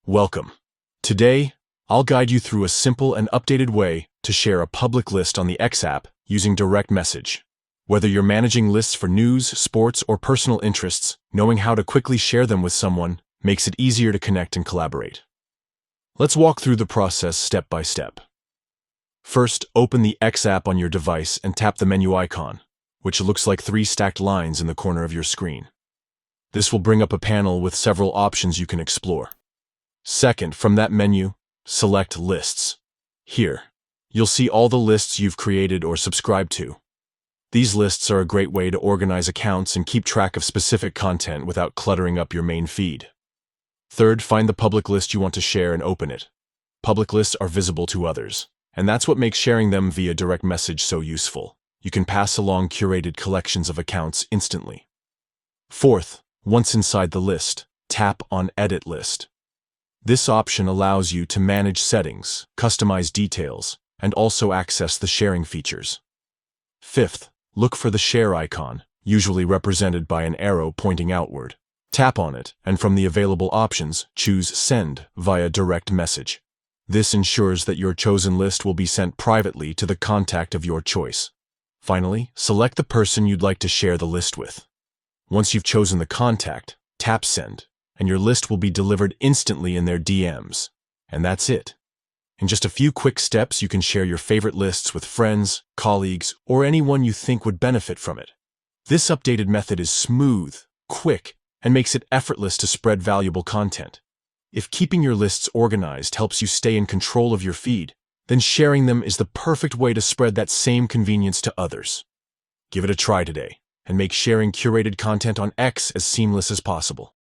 Welcome. Today, I'll guide you through a simple and updated way to share a public list on the X app using direct message. Whether you're managing lists for news, sports, or personal interests, knowing how to quickly share them with someone makes it easier to connect and collaborate. Let's walk through the process step by step. First, open the X app on your device and tap the menu icon, which looks like 3 stacked lines in the corner of your screen. This will bring up a panel with several options you can explore. Second, from that menu, select Lists. Here, you'll see all the lists you've created or subscribed to. These lists are a great way to organize accounts and keep track of specific content without cluttering up your main feed. Third, find the public list you want to share and open it. Public lists are visible to others, and that's what makes sharing them via direct message so useful. You can pass along curated collections of accounts instantly. Fourth, once inside the list, tap on Edit List. This option allows you to manage settings, customize details, and also access the sharing features. Fifth, look for the share icon, usually represented by an arrow pointing outward. Tap on it, and from the available options, choose Send via direct message. This ensures that your chosen list will be sent privately to the contact of your choice. Finally, select the person you'd like to share the list with. Once you've chosen the contact, tap Send, and your list will be delivered instantly in their DMs. And that's it. In just a few quick steps, you can share your favorite lists with friends, colleagues, or anyone you think would benefit from it. This updated method is smooth, quick, and makes it effortless to spread valuable content. If keeping your lists organized helps you stay in control of your feed, then sharing them is the perfect way to spread that same convenience to others. Give it a try today, and make sharing curated content on X as seamless as possible.